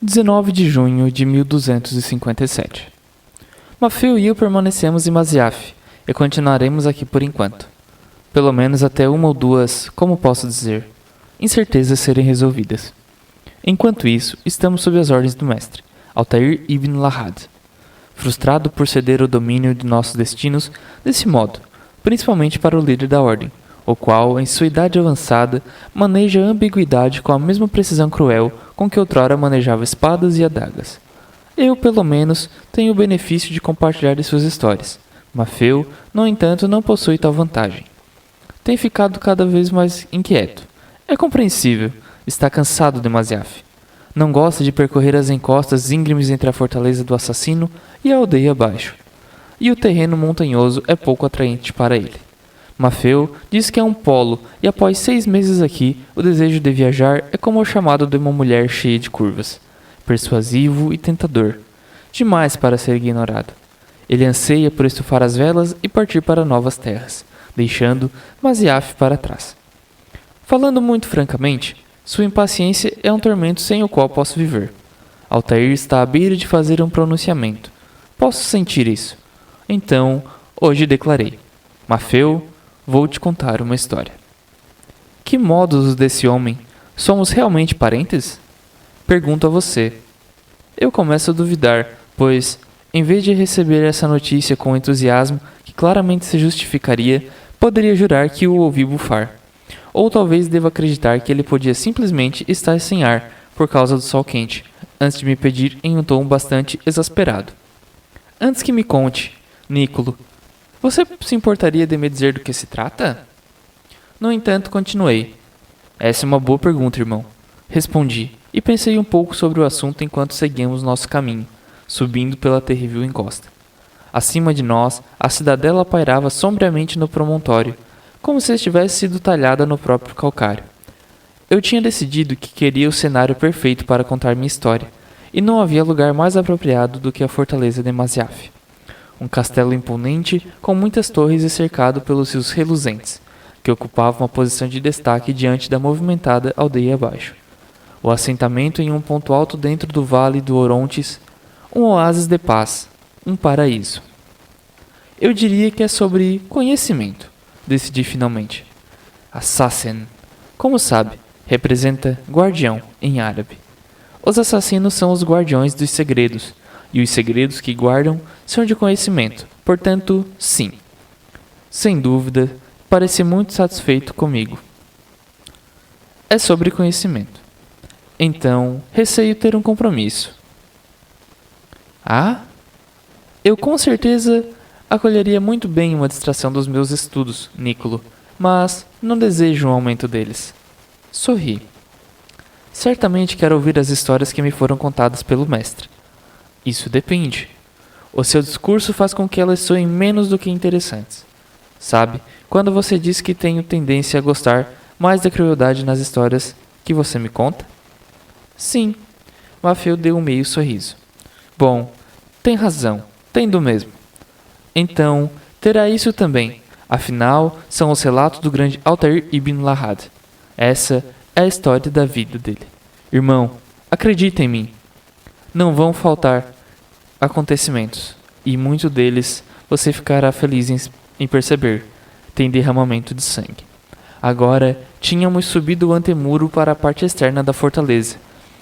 19 de junho de 1257. Mafeu e eu permanecemos em Masyaf e continuaremos aqui por enquanto. Pelo menos até uma ou duas, como posso dizer, incertezas serem resolvidas. Enquanto isso, estamos sob as ordens do mestre, Altair ibn Lahad, frustrado por ceder o domínio de nossos destinos desse modo, principalmente para o líder da ordem, o qual, em sua idade avançada, maneja a ambiguidade com a mesma precisão cruel com que outrora manejava espadas e adagas. Eu, pelo menos, tenho o benefício de compartilhar de suas histórias. Mafeu, no entanto, não possui tal vantagem. Tem ficado cada vez mais inquieto. É compreensível, está cansado de Masyaf. Não gosta de percorrer as encostas íngremes entre a fortaleza do assassino e a aldeia abaixo. E o terreno montanhoso é pouco atraente para ele. Mafeu diz que é um polo e após 6 meses aqui, o desejo de viajar é como o chamado de uma mulher cheia de curvas, persuasivo e tentador, demais para ser ignorado. Ele anseia por estufar as velas e partir para novas terras, deixando Masyaf para trás. Falando muito francamente, sua impaciência é um tormento sem o qual posso viver. Altair está à beira de fazer um pronunciamento. Posso sentir isso. Então, hoje declarei: Mafeu, vou te contar uma história. Que modos desse homem? Somos realmente parentes? Pergunto a você. Eu começo a duvidar, pois, em vez de receber essa notícia com entusiasmo que claramente se justificaria, poderia jurar que o ouvi bufar. Ou talvez deva acreditar que ele podia simplesmente estar sem ar por causa do sol quente, antes de me pedir em um tom bastante exasperado. Antes que me conte, Nicolo, você se importaria de me dizer do que se trata? No entanto, continuei. Essa é uma boa pergunta, irmão. Respondi, e pensei um pouco sobre o assunto enquanto seguíamos nosso caminho, subindo pela terrível encosta. Acima de nós, a cidadela pairava sombriamente no promontório, como se estivesse sido talhada no próprio calcário. Eu tinha decidido que queria o cenário perfeito para contar minha história, e não havia lugar mais apropriado do que a fortaleza de Masyaf. Um castelo imponente, com muitas torres e cercado pelos rios reluzentes, que ocupava uma posição de destaque diante da movimentada aldeia abaixo. O assentamento em um ponto alto dentro do vale do Orontes, um oásis de paz, um paraíso. Eu diria que é sobre conhecimento, decidi finalmente. Assassin, como sabe, representa guardião em árabe. Os assassinos são os guardiões dos segredos, e os segredos que guardam são de conhecimento, portanto, sim. Sem dúvida, parece muito satisfeito comigo. É sobre conhecimento. Então, receio ter um compromisso. Ah? Eu com certeza acolheria muito bem uma distração dos meus estudos, Nicolo, mas não desejo um aumento deles. Sorri. Certamente quero ouvir as histórias que me foram contadas pelo mestre. Isso depende. O seu discurso faz com que elas soem menos do que interessantes. Sabe, quando você diz que tenho tendência a gostar mais da crueldade nas histórias que você me conta? Sim. Mafeu deu um meio sorriso. Bom, tem razão, tendo mesmo. Então, terá isso também. Afinal, são os relatos do grande Altair ibn Lahad. Essa é a história da vida dele. Irmão, acredita em mim. Não vão faltar acontecimentos, e muito deles você ficará feliz em perceber. Tem derramamento de sangue. Agora, tínhamos subido o antemuro para a parte externa da fortaleza.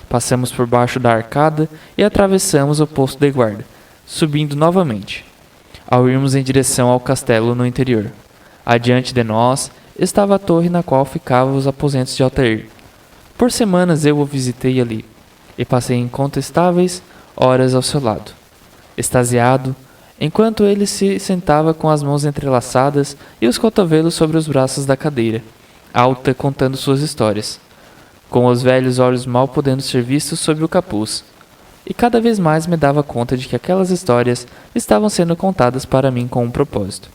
Passamos por baixo da arcada e atravessamos o posto de guarda, subindo novamente, ao irmos em direção ao castelo no interior. Adiante de nós estava a torre na qual ficavam os aposentos de Altair. Por semanas eu o visitei ali, e passei incontestáveis horas ao seu lado, extasiado, enquanto ele se sentava com as mãos entrelaçadas e os cotovelos sobre os braços da cadeira, alta contando suas histórias, com os velhos olhos mal podendo ser vistos sob o capuz. E cada vez mais me dava conta de que aquelas histórias estavam sendo contadas para mim com um propósito,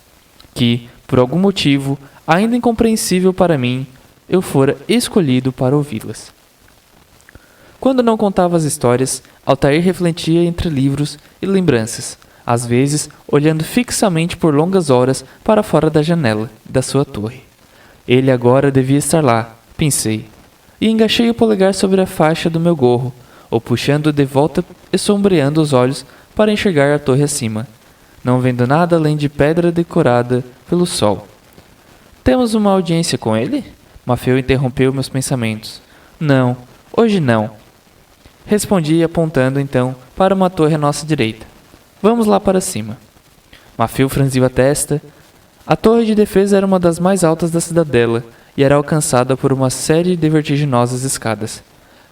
que, por algum motivo, ainda incompreensível para mim, eu fora escolhido para ouvi-las. Quando não contava as histórias, Altair refletia entre livros e lembranças, às vezes olhando fixamente por longas horas para fora da janela da sua torre. Ele agora devia estar lá, pensei, e engaixei o polegar sobre a faixa do meu gorro, o puxando de volta e sombreando os olhos para enxergar a torre acima, não vendo nada além de pedra decorada pelo sol. Temos uma audiência com ele? Maffeo interrompeu meus pensamentos. Não, hoje não. Respondi apontando então para uma torre à nossa direita. Vamos lá para cima. Maffeo franziu a testa. A torre de defesa era uma das mais altas da cidadela e era alcançada por uma série de vertiginosas escadas,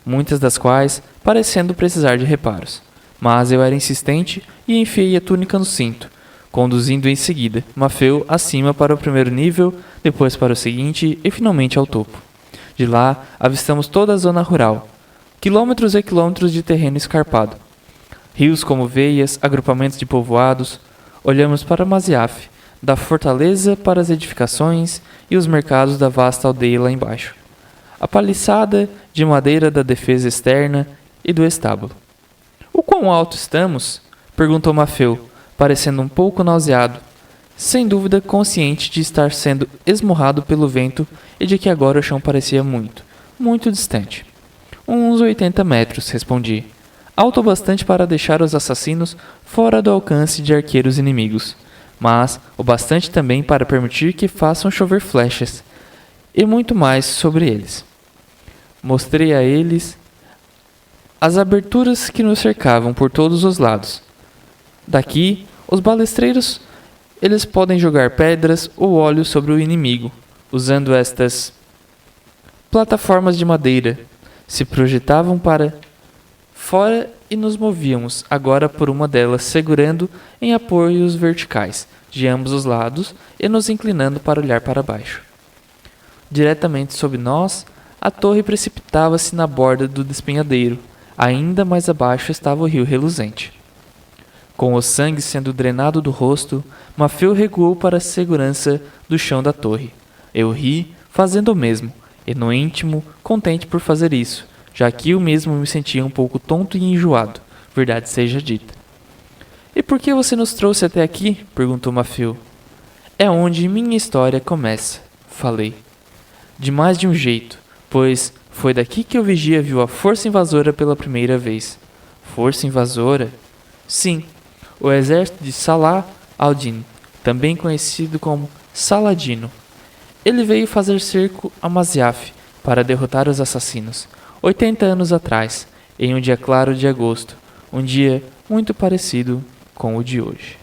muitas das quais parecendo precisar de reparos. Mas eu era insistente e enfiei a túnica no cinto, conduzindo em seguida Maffeo acima para o primeiro nível, depois para o seguinte e finalmente ao topo. De lá, avistamos toda a zona rural, quilômetros e quilômetros de terreno escarpado. Rios como veias, agrupamentos de povoados. Olhamos para Masyaf, da fortaleza para as edificações e os mercados da vasta aldeia lá embaixo. A paliçada de madeira da defesa externa e do estábulo. O quão alto estamos? Perguntou Maffeo, parecendo um pouco nauseado, sem dúvida consciente de estar sendo esmurrado pelo vento e de que agora o chão parecia muito, muito distante. Uns 80 metros, respondi. Alto bastante para deixar os assassinos fora do alcance de arqueiros inimigos, mas o bastante também para permitir que façam chover flechas, e muito mais sobre eles. Mostrei a eles as aberturas que nos cercavam por todos os lados. Daqui, os balestreiros, eles podem jogar pedras ou óleo sobre o inimigo, usando estas plataformas de madeira. Se projetavam para fora e nos movíamos agora por uma delas, segurando em apoios verticais de ambos os lados e nos inclinando para olhar para baixo. Diretamente sob nós, a torre precipitava-se na borda do despenhadeiro. Ainda mais abaixo estava o rio reluzente. Com o sangue sendo drenado do rosto, Maffeo recuou para a segurança do chão da torre. Eu ri, fazendo o mesmo, e no íntimo, contente por fazer isso, já que eu mesmo me sentia um pouco tonto e enjoado, verdade seja dita. E por que você nos trouxe até aqui? Perguntou Maffeo. É onde minha história começa, falei. De mais de um jeito, pois foi daqui que o vigia viu a força invasora pela primeira vez. Força invasora? Sim, o exército de Salah al-Din, também conhecido como Saladino. Ele veio fazer cerco a Masyaf para derrotar os assassinos, 80 anos atrás, em um dia claro de agosto, um dia muito parecido com o de hoje.